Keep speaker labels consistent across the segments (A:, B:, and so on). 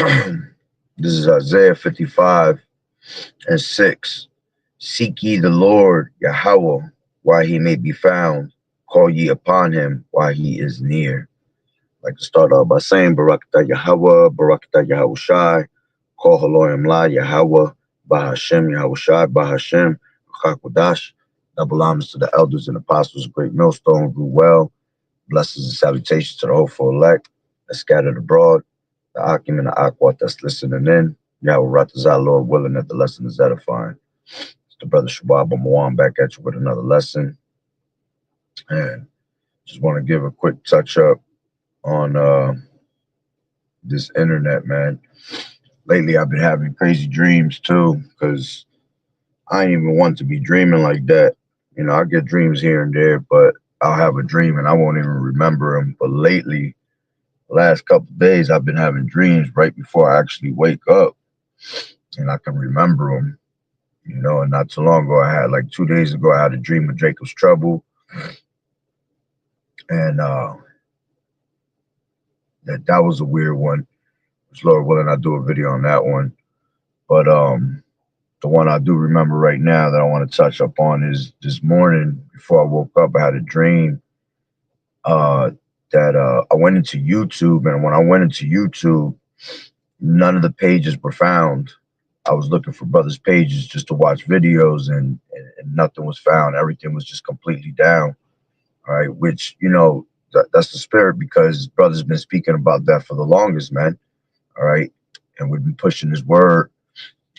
A: This is Isaiah 55:6. Seek ye the Lord Yahweh while he may be found. Call ye upon him while he is near. I'd like to start off by saying Barakatah Yahweh, Barakatah Yahweh Shai, Call Haloim La Yahweh, Bahashem Yahweh Shai, Bahashem, Chakudash. Double homage to the elders and apostles, great millstone, grew well. Blessings and salutations to the hopeful elect that scattered abroad, the Akim and the Akwat that's listening in. Yahweh Ratazah, Lord willing that the lesson is edifying. It's the brother Shabab Mawan back at you with another lesson. And just want to give a quick touch up on this internet, man. Lately, I've been having crazy dreams too, because I ain't even want to be dreaming like that. You know, I get dreams here and there, but I'll have a dream and I won't even remember them. But lately, the last couple of days, I've been having dreams right before I actually wake up, and I can remember them. You know, and not too long ago, I had like 2 days ago, I had a dream of Jacob's trouble, and that was a weird one. Which, Lord willing, I'll do a video on that one. But the one I do remember right now that I want to touch up on is this morning before I woke up, I had a dream that I went into YouTube, and when I went into YouTube, none of the pages were found. I was looking for brothers' pages just to watch videos, and nothing was found. Everything was just completely down. All right, which, you know, that's the spirit, because brothers been speaking about that for the longest, man. All right, and we've been pushing this word,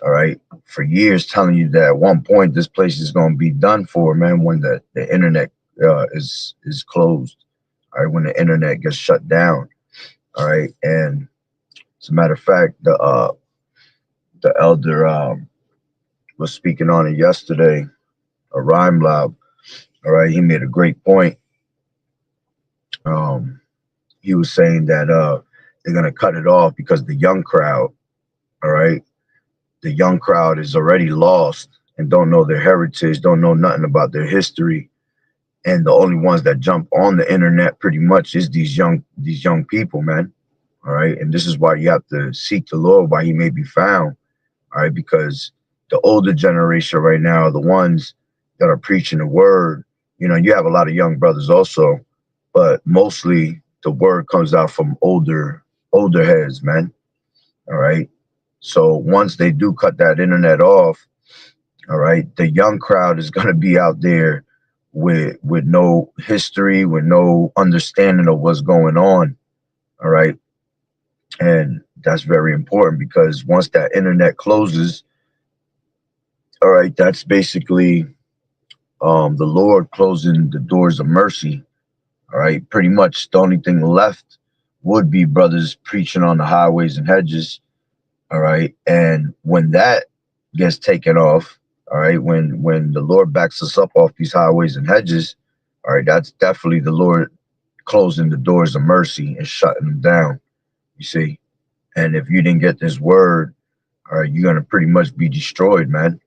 A: all right, for years, telling you that at one point this place is going to be done for, man, when the internet is closed. All right, when the internet gets shut down. All right, and as a matter of fact, the elder was speaking on it yesterday, a rhyme lab. All right, he made a great point. He was saying that they're gonna cut it off because the young crowd, all right, the young crowd is already lost and don't know their heritage, don't know nothing about their history, and the only ones that jump on the internet pretty much is these young people, man. All right, and this is why you have to seek the Lord while he may be found. All right, because the older generation right now are the ones that are preaching the word. You know, you have a lot of young brothers also, but mostly the word comes out from older heads, man. All right. So once they do cut that internet off, all right, the young crowd is going to be out there with no history, with no understanding of what's going on. All right. And that's very important, because once that internet closes, all right, that's basically the Lord closing the doors of mercy. All right, pretty much the only thing left would be brothers preaching on the highways and hedges. All right, and when that gets taken off, all right, when the Lord backs us up off these highways and hedges, all right, that's definitely the Lord closing the doors of mercy and shutting them down. You see, and if you didn't get this word, all right, you're gonna pretty much be destroyed, man.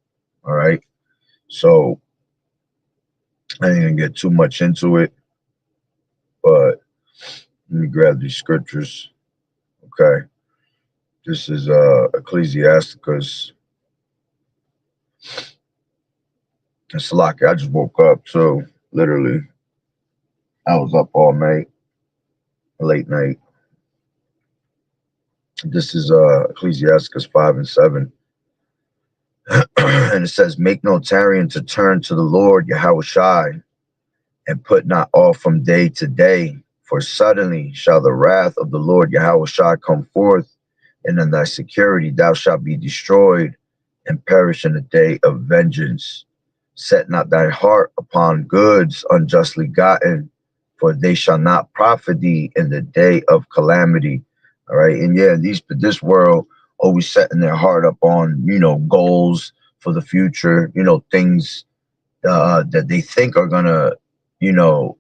A: All right, so I ain't gonna get too much into it, but let me grab these scriptures. Okay, this is Ecclesiasticus. It's like I just woke up, so literally I was up all night, late night. This is Ecclesiasticus 5:7. And it says, make no tarrying to turn to the Lord Yahweh Shai, and put not off from day to day, for suddenly shall the wrath of the Lord Yahweh Shai come forth, and in thy security thou shalt be destroyed and perish in the day of vengeance. Set not thy heart upon goods unjustly gotten, for they shall not profit thee in the day of calamity. All right, and yeah, this world always setting their heart up on, you know, goals for the future, you know, things that they think are gonna, you know,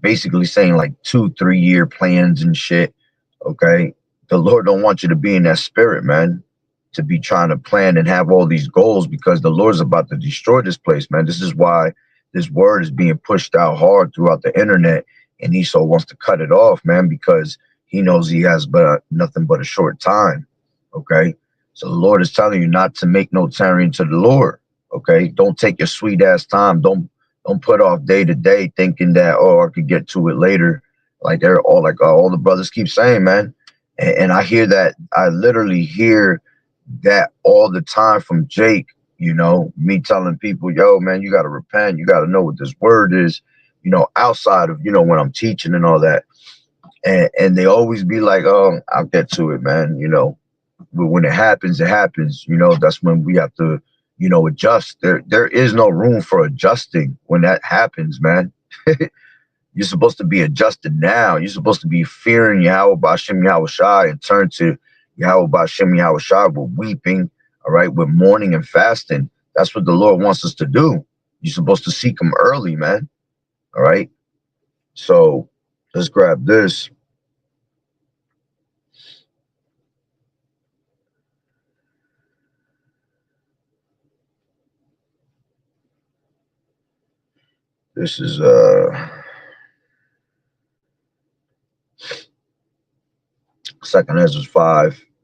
A: basically saying like 2-3 year plans and shit. Okay, the Lord don't want you to be in that spirit, man, to be trying to plan and have all these goals, because the Lord's about to destroy this place, man. This is why this word is being pushed out hard throughout the internet, and Esau wants to cut it off, man, because he knows he has but nothing but a short time. Okay. So the Lord is telling you not to make no tarrying to the Lord. Okay. Don't take your sweet ass time. Don't put off day to day thinking that, oh, I could get to it later. Like they're all like all the brothers keep saying, man. And I hear that. I literally hear that all the time from Jake. You know, me telling people, yo, man, you got to repent. You got to know what this word is. You know, outside of when I'm teaching and all that, and they always be like, oh, I'll get to it, man. You know, but when it happens, it happens. You know, that's when we have to, adjust. There is no room for adjusting when that happens, man. You're supposed to be adjusted now. You're supposed to be fearing Yahweh Ba'Shem Yahweh Shai and turn to Yahweh Ba'Shem Yahweh Shai with weeping, all right, with mourning and fasting. That's what the Lord wants us to do. You're supposed to seek him early, man. All right. So let's grab this. This is 2nd Ezra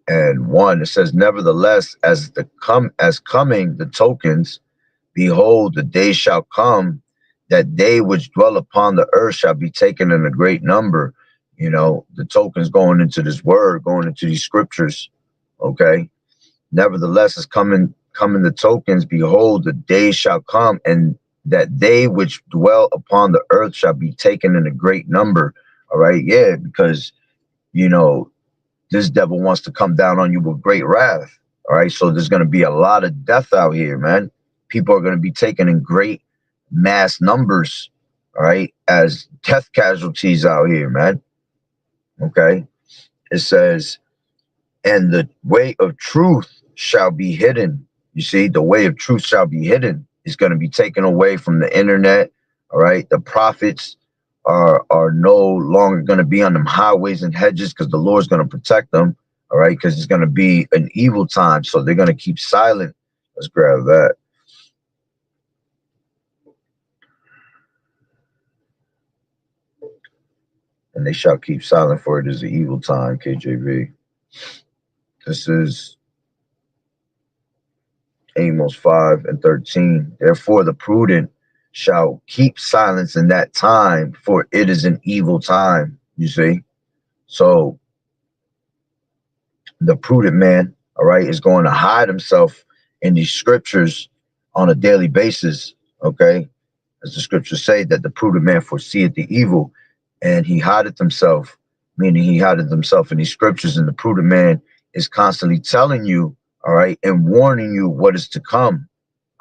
A: 5:1. It says, nevertheless, as coming the tokens, behold, the day shall come that they which dwell upon the earth shall be taken in a great number. You know, the tokens going into this word, going into these scriptures. Okay. Nevertheless, as coming the tokens, behold, the day shall come, and that they which dwell upon the earth shall be taken in a great number. All right. Yeah, because this devil wants to come down on you with great wrath. All right. So there's going to be a lot of death out here, man. People are going to be taken in great mass numbers. All right. As death casualties out here, man. Okay. It says, and the way of truth shall be hidden. You see, the way of truth shall be hidden. It's going to be taken away from the internet. All right. The prophets are no longer going to be on them highways and hedges because the Lord's going to protect them. All right. Because it's going to be an evil time. So they're going to keep silent. Let's grab that. And they shall keep silent, for it is an evil time, KJV. This is Amos 5:13. Therefore, the prudent shall keep silence in that time, for it is an evil time. You see? So the prudent man, all right, is going to hide himself in these scriptures on a daily basis. Okay. As the scriptures say, that the prudent man foreseeth the evil, and he hideth himself, meaning he hideth himself in these scriptures, and the prudent man is constantly telling you, all right, and warning you what is to come.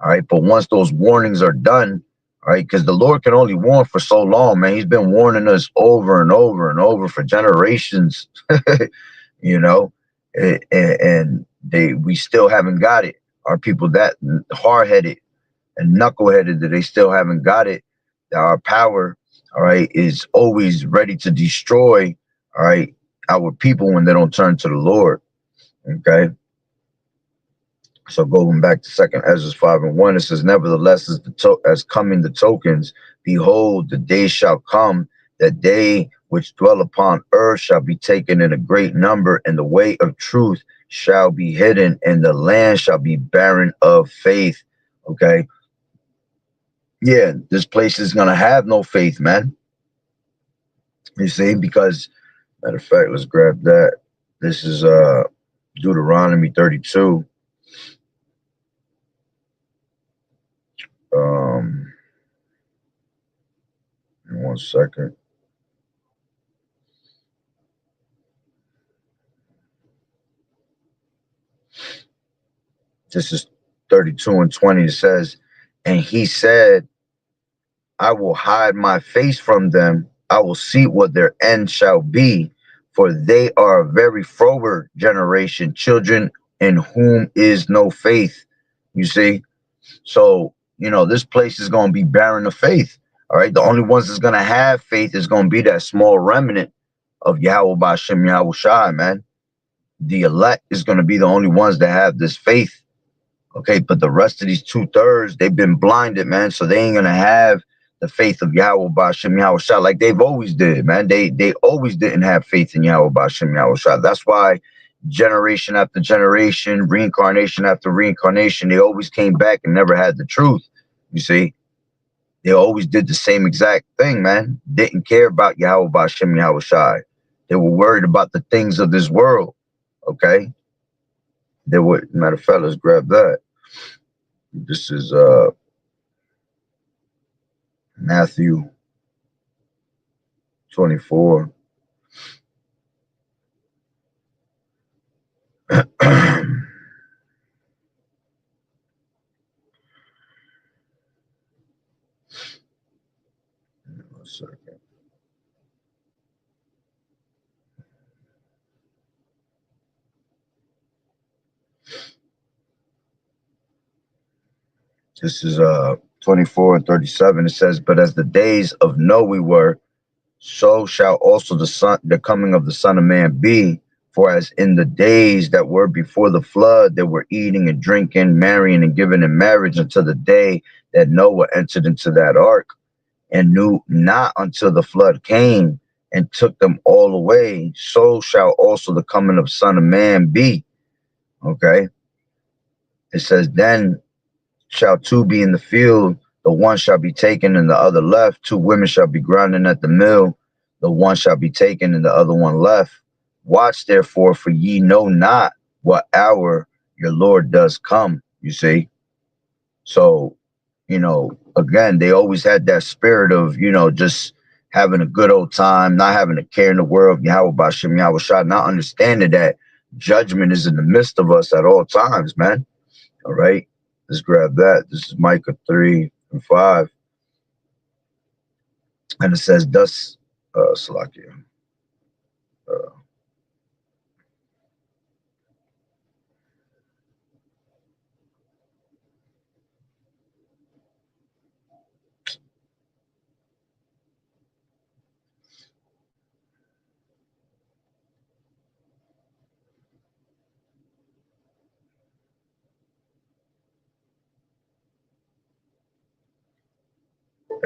A: All right. But once those warnings are done, all right, because the Lord can only warn for so long, man. He's been warning us over and over and over for generations, you know, and we still haven't got it. Our people that hard-headed and knuckleheaded that they still haven't got it, that our power, all right, is always ready to destroy, all right, our people when they don't turn to the Lord. Okay. So going back to 2nd Ezra 5:1, it says, nevertheless, as coming the tokens, behold, the day shall come that they which dwell upon earth shall be taken in a great number, and the way of truth shall be hidden, and the land shall be barren of faith. Okay. Yeah, this place is going to have no faith, man. You see, because, matter of fact, let's grab that. This is Deuteronomy 32. One second. This is 32:20. It says, and he said, I will hide my face from them. I will see what their end shall be, for they are a very froward generation, children in whom is no faith. You see? So, this place is going to be barren of faith. All right. The only ones that's going to have faith is going to be that small remnant of Yahweh Ba'Shem Yahweh Shai, man. The elect is going to be the only ones that have this faith. Okay. But the rest of these 2/3, they've been blinded, man. So they ain't going to have the faith of Yahweh Ba'Shem Yahweh Shah like they've always did, man. They always didn't have faith in Yahweh Ba'Shem Yahweh Shah. That's why generation after generation, reincarnation after reincarnation, they always came back and never had the truth. You see, they always did the same exact thing, man. Didn't care about Yahweh Ba'Shem Yahweh Shah. They were worried about the things of this world. Okay, they were. Matter of fact, let's grab that. This is Matthew 24. One second. This is 24 and 37. It says, "But as the days of Noah were, so shall also the coming of the Son of Man be. For as in the days that were before the flood, they were eating and drinking, marrying and giving in marriage until the day that Noah entered into that ark, and knew not until the flood came and took them all away. So shall also the coming of Son of Man be." Okay. It says, "Then shall two be in the field, the one shall be taken and the other left. Two women shall be grinding at the mill, the one shall be taken and the other one left. Watch therefore, for ye know not what hour your Lord does come." You see? So, again, they always had that spirit of, just having a good old time, not having a care in the world, Yahweh Ba'Shem Yahweh Shah, not understanding that judgment is in the midst of us at all times, man. All right. Let's grab that. This is Micah 3 and 5. And it says, "Thus, Salakia, uh,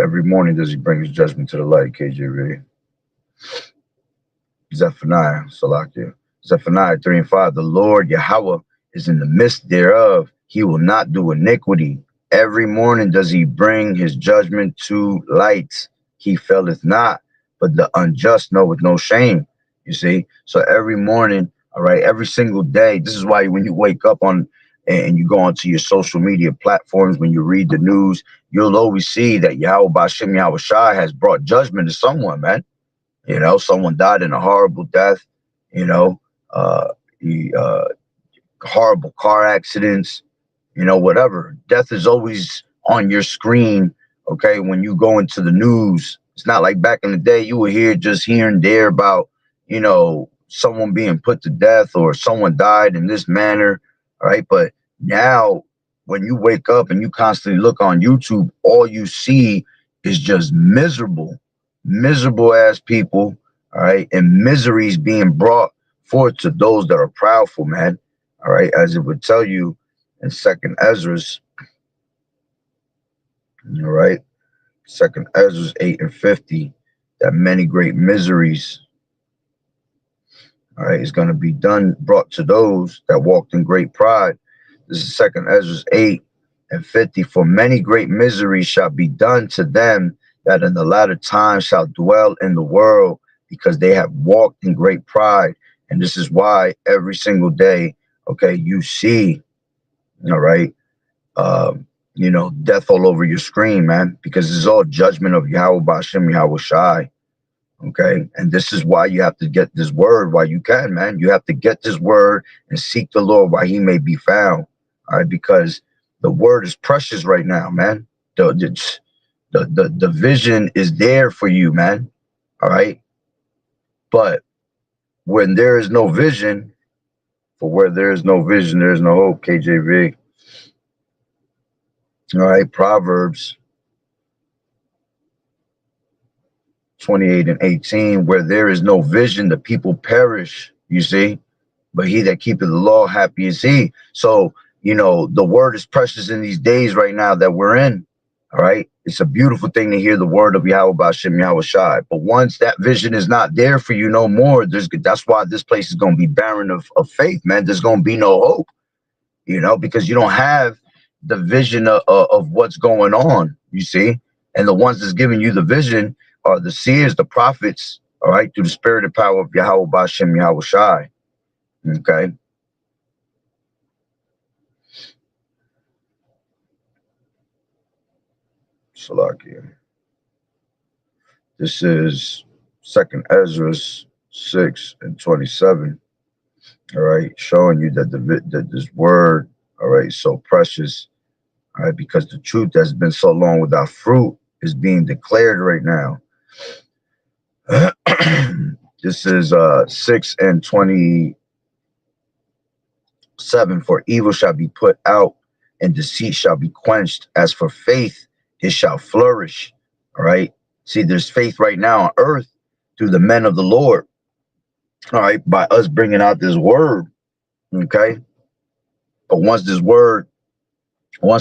A: every morning does he bring his judgment to the light," KJV. Zephaniah, Salakia. Zephaniah 3 and 5. "The Lord Yahweh is in the midst thereof. He will not do iniquity. Every morning does he bring his judgment to light. He faileth not, but the unjust knoweth no shame." You see? So every morning, all right, every single day, this is why when you wake up on and you go onto your social media platforms, when you read the news, you'll always see that Yahweh Ba'Shem Yahweh Shai has brought judgment to someone, man. Someone died in a horrible death, you know, uh, he, horrible car accidents, whatever. Death is always on your screen, okay, when you go into the news. It's not like back in the day you would hear just here and there about, someone being put to death or someone died in this manner, all right? But now when you wake up and you constantly look on YouTube, all you see is just miserable ass people, all right, and miseries being brought forth to those that are proudful, man. All right, as it would tell you in Second Ezra's, all right, Second Ezra's 8 and 50, that many great miseries, all right, is going to be brought to those that walked in great pride. This is Second Ezra's 8 and 50. "For many great miseries shall be done to them that in the latter time shall dwell in the world, because they have walked in great pride." And this is why every single day, okay, you see, all right, death all over your screen, man, because it's all judgment of Yahweh Ba'Shem Yahweh Shai. Okay. And this is why you have to get this word while you can, man. You have to get this word and seek the Lord while he may be found. All right. Because the word is precious right now, man. The vision is there for you, man. All right. But when there is no vision, for where there is no vision, there is no hope, KJV. All right. Proverbs 28 and 18, "Where there is no vision, the people perish, you see, but he that keepeth the law, happy is he." So, the word is precious in these days right now that we're in. All right. It's a beautiful thing to hear the word of Yahweh Ba'ashem Yahweh Shai. But once that vision is not there for you no more, that's why this place is going to be barren of faith, man. There's going to be no hope, you know, because you don't have the vision of what's going on, you see. And the ones that's giving you the vision are the seers, the prophets, all right, through the spirit and power of Yahweh Ba'ashem Yahweh Shai. Okay. Salakia. This is Second Ezra 6:27. All right, showing you that that this word, all right, is so precious, all right, because the truth that's been so long without fruit is being declared right now. This is 6:27. For evil shall be put out, and deceit shall be quenched. As for faith, it shall flourish. All right. See, there's faith right now on earth through the men of the Lord. All right, by us bringing out this word. Okay. But once the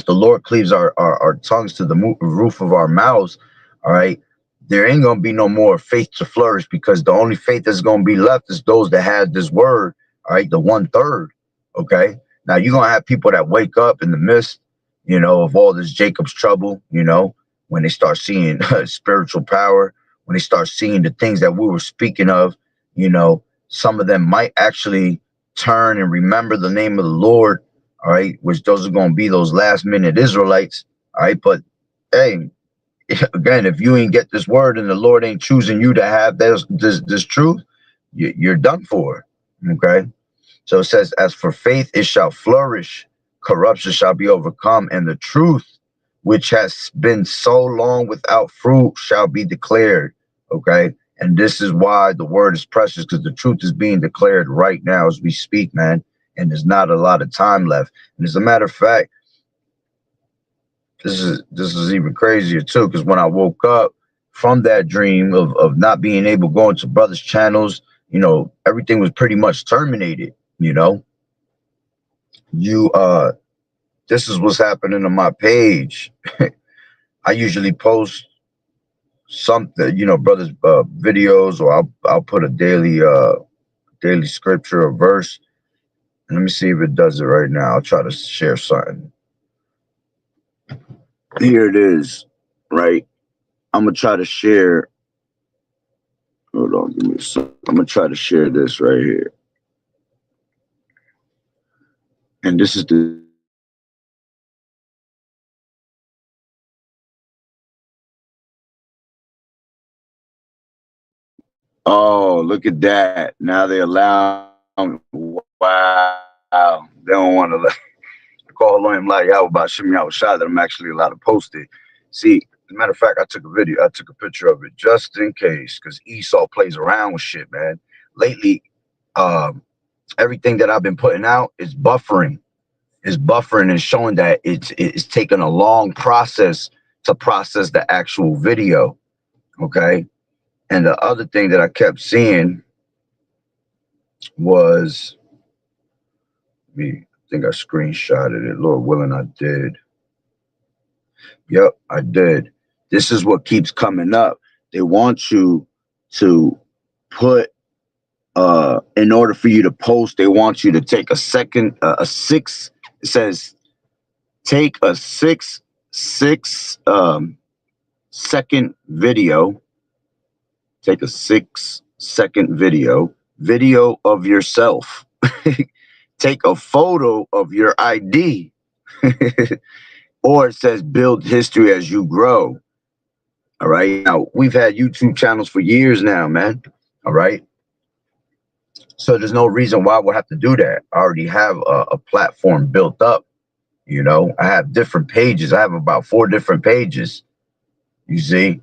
A: Lord cleaves our tongues to the roof of our mouths, all right, there ain't going to be no more faith to flourish, because the only faith that's going to be left is those that had this word, all right, the 1/3. Okay. Now you're going to have people that wake up in the midst, you know, of all this Jacob's trouble, you know, when they start seeing spiritual power, when they start seeing the things that we were speaking of, you know, some of them might actually turn and remember the name of the Lord. All right, which those are going to be those last minute Israelites. All right, but hey, again, if you ain't get this word and the Lord ain't choosing you to have this truth, you're done for. Okay, so it says, as for faith, it shall flourish, corruption shall be overcome, and the truth, which has been so long without fruit, shall be declared. Okay, and this is why the word is precious, because the truth is being declared right now as we speak, man. And there's not a lot of time left. And as a matter of fact, this is even crazier too, because when I woke up from that dream of not being able to go into brothers' channels, you know, everything was pretty much terminated. You know, this is what's happening on my page. I usually post something, you know, brothers videos, or I'll put a daily scripture or verse. Let me see if it does it right now. I'll try to share something. Here it is, right? I'm gonna try to share. Hold on, give me a second. I'm gonna try to share this right here. And this is the oh, look at that. Now they allow, wow. They don't want to let call on him like Yahweh about Shem Yahweh Shai that I'm actually allowed to post it. See, as a matter of fact, I took a picture of it just in case, because Esau plays around with shit, man. Lately, everything that I've been putting out is buffering. Is buffering and showing that it's taken a long process to process the actual video. Okay. And the other thing that I kept seeing was, I think I screenshotted it. Lord willing, I did. Yep, I did. This is what keeps coming up. They want you to put, in order for you to post, they want you to take it says take a six second video. Take a 6-second video of yourself. Take a photo of your ID. Or it says build history as you grow. All right. Now, we've had YouTube channels for years now, man. All right. So there's no reason why we'll have to do that. I already have a platform built up. You know, I have different pages. I have about 4 different pages, you see.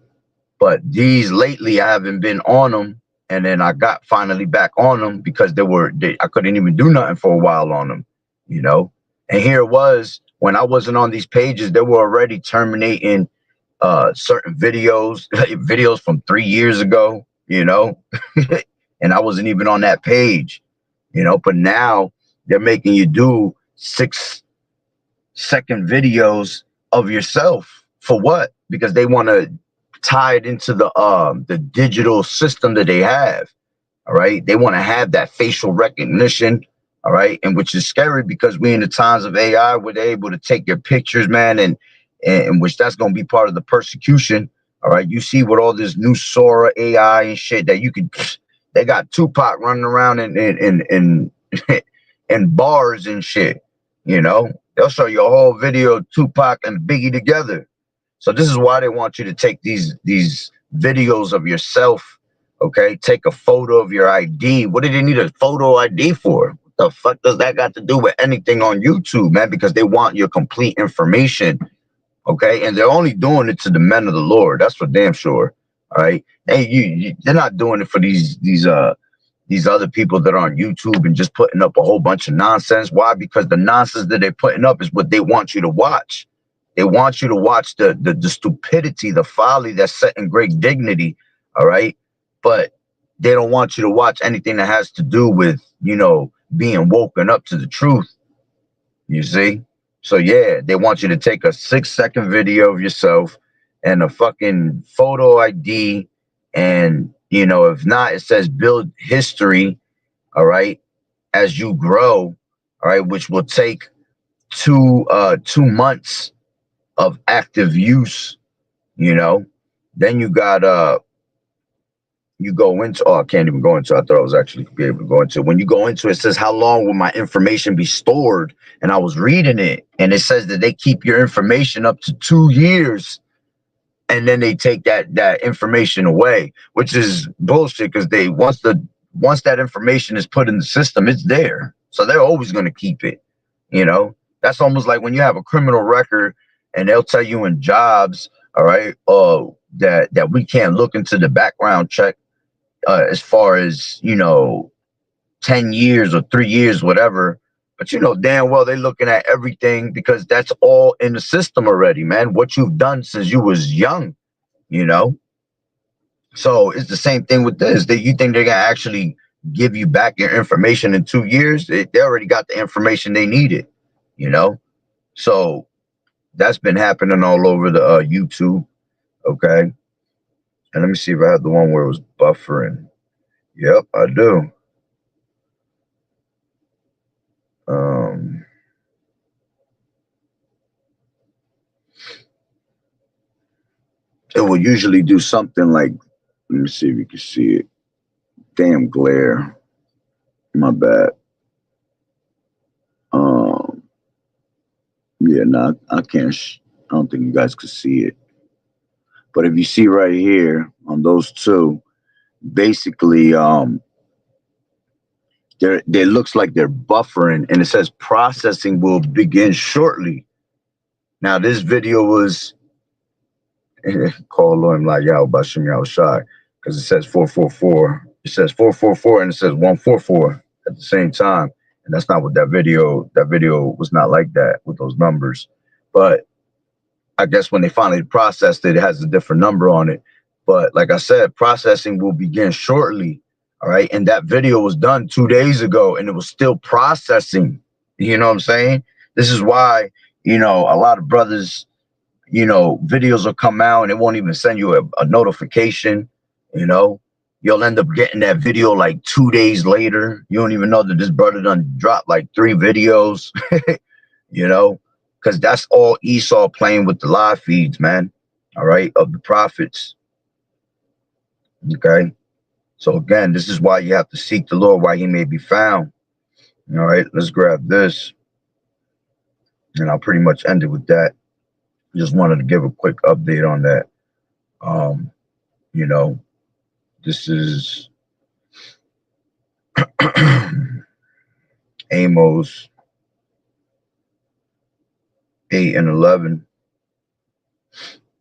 A: But these lately, I haven't been on them. And then I got finally back on them because I couldn't even do nothing for a while on them, you know. And here it was, when I wasn't on these pages, they were already terminating certain videos from 3 years ago, you know. And I wasn't even on that page, you know. But now they're making you do 6-second videos of yourself For what? Because they want to tie it into the digital system that they have. All right. They want to have that facial recognition. All right. And which is scary because we in the times of AI, we're able to take your pictures, man, and which that's going to be part of the persecution. All right. You see with all this new Sora AI and shit that you could, they got Tupac running around in bars and shit. You know, they'll show you a whole video of Tupac and Biggie together. So this is why they want you to take these videos of yourself. Okay, take a photo of your ID. What do they need a photo ID for? What the fuck does that got to do with anything on YouTube, man? Because they want your complete information. Okay, and they're only doing it to the men of the Lord. That's for damn sure. All right, hey, they're not doing it for these other people that are on YouTube and just putting up a whole bunch of nonsense. Why? Because the nonsense that they're putting up is what they want you to watch. They want you to watch the stupidity, the folly that's set in great dignity. All right. But they don't want you to watch anything that has to do with, you know, being woken up to the truth. You see? So yeah, they want you to take a 6-second video of yourself and a fucking photo ID. And, you know, if not, it says build history. All right. As you grow. All right. Which will take 2 months of active use, you know. Then you got you go into, oh, I can't even go into, I thought I was actually be able to go into, when you go into it says how long will my information be stored, and I was reading it and it says that they keep your information up to 2 years and then they take that information away, which is bullshit because they once that information is put in the system, it's there, so they're always going to keep it, you know. That's almost like when you have a criminal record and they'll tell you in jobs, all right, that we can't look into the background check as far as, you know, 10 years or 3 years, whatever. But you know damn well they're looking at everything because that's all in the system already, man. What you've done since you was young, you know. So it's the same thing with this. That you think they're gonna actually give you back your information in 2 years? They already got the information they needed, you know. So that's been happening all over the YouTube. Okay. And let me see if I have the one where it was buffering. Yep, I do. It will usually do something like, let me see if you can see it. Damn glare. My bad. Yeah, no, I can't. I don't think you guys could see it. But if you see right here on those two, basically, they looks like they're buffering, and it says processing will begin shortly. Now, this video was called on like Yao Bashim Yao Shai because it says 444. It says 444 and it says 144 at the same time. And that's not what that video was not like that with those numbers. But I guess when they finally processed it, it has a different number on it. But like I said, processing will begin shortly. All right. And that video was done 2 days ago and it was still processing. You know what I'm saying? This is why, you know, a lot of brothers, you know, videos will come out and it won't even send you a notification. You know, you'll end up getting that video like 2 days later. You don't even know that this brother done dropped like 3 videos, you know, because that's all Esau playing with the live feeds, man. All right, of the prophets. Okay. So again, this is why you have to seek the Lord while he may be found. All right, let's grab this. And I'll pretty much end it with that. Just wanted to give a quick update on that. You know, this is Amos 8 and 11.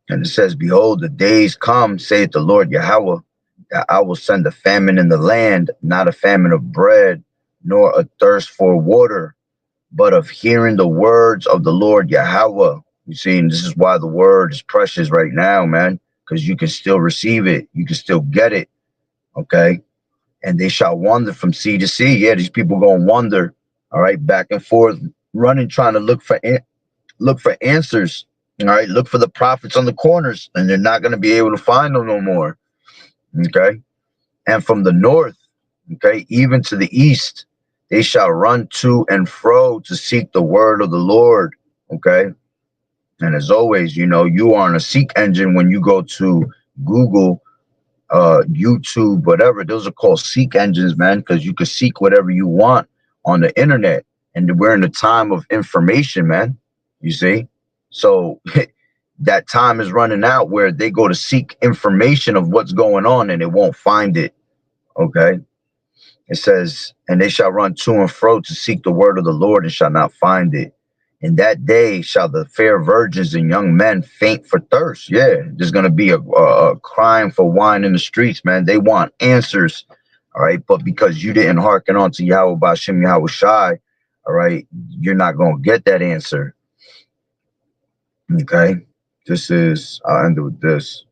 A: And it says, behold, the days come, saith the Lord Yahweh, that I will send a famine in the land, not a famine of bread, nor a thirst for water, but of hearing the words of the Lord Yahweh. You see, and this is why the word is precious right now, man, because you can still receive it. You can still get it. Okay. And they shall wander from sea to sea. Yeah, these people going to wander. All right. Back and forth, running, trying to look for answers. All right, look for the prophets on the corners, and they're not going to be able to find them no more. Okay, and from the north, okay, even to the east, they shall run to and fro to seek the word of the Lord. Okay, and as always, you know, you are on a seek engine when you go to Google, YouTube, whatever. Those are called seek engines, man, because you can seek whatever you want on the internet. And we're in a time of information, man. You see? So that time is running out where they go to seek information of what's going on and they won't find it. Okay. It says, and they shall run to and fro to seek the word of the Lord and shall not find it. In that day shall the fair virgins and young men faint for thirst. Yeah, there's going to be a crying for wine in the streets, man. They want answers. All right. But because you didn't hearken on to Yahweh Bashem Yahweh Shai, all right, you're not going to get that answer. Okay. This is, I'll end it with this.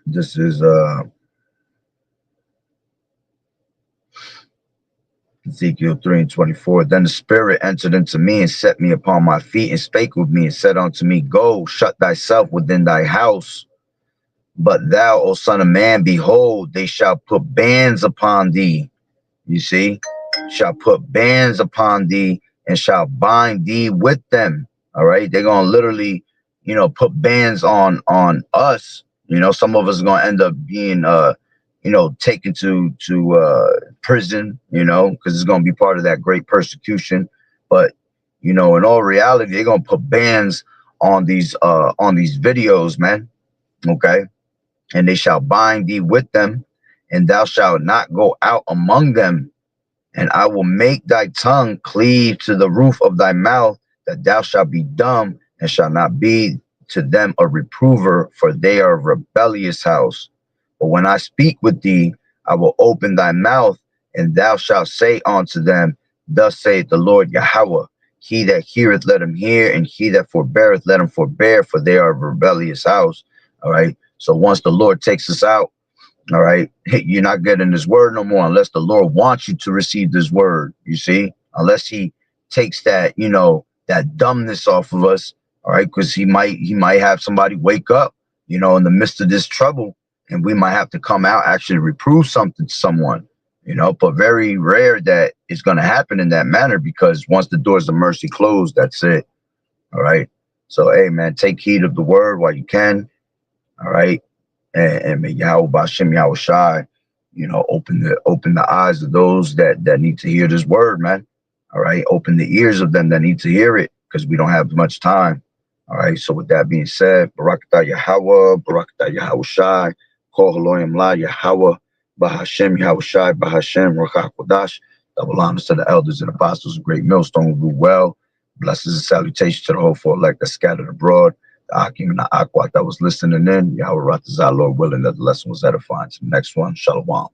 A: This is Ezekiel 3:24. Then the Spirit entered into me and set me upon my feet and spake with me and said unto me, Go, shut thyself within thy house. But thou, O son of man, behold, they shall put bands upon thee. You see, shall put bands upon thee and shall bind thee with them. All right. They're going to literally, you know, put bands on us. You know, some of us are going to end up being, you know, taken to prison, you know, because it's going to be part of that great persecution. But, you know, in all reality, they're going to put bands on these videos, man. Okay. And they shall bind thee with them, and thou shalt not go out among them. And I will make thy tongue cleave to the roof of thy mouth, that thou shalt be dumb, and shalt not be to them a reprover, for they are a rebellious house. But when I speak with thee, I will open thy mouth, and thou shalt say unto them, Thus saith the Lord Yahweh, He that heareth, let him hear, and he that forbeareth, let him forbear, for they are a rebellious house. All right. So once the Lord takes us out, all right, you're not getting this word no more unless the Lord wants you to receive this word. You see, unless he takes that, you know, that dumbness off of us. All right, because he might have somebody wake up, you know, in the midst of this trouble, and we might have to come out, actually reprove something to someone, you know, but very rare that it's going to happen in that manner, because once the doors of mercy close, that's it. All right. So, hey, man, take heed of the word while you can. All right. And may Yahweh Bashem Yahweh Shai, you know, open the eyes of those that need to hear this word, man. All right. Open the ears of them that need to hear it, because we don't have much time. All right. So with that being said, Barakatah Yahweh, Barakatah Yahweh Shai, Kol Haloyim La Yahweh, Bahashem Yahweh Shai, Bahashem Ruach HaKodash. Double honors to the elders and apostles of Great Millstone who rule well. Blessings and salutations to the whole for elect that scattered abroad. The Akim and the Aquat that was listening in. Yahweh Ratazah, Lord willing, that the lesson was edifying. To the next one, Shalom.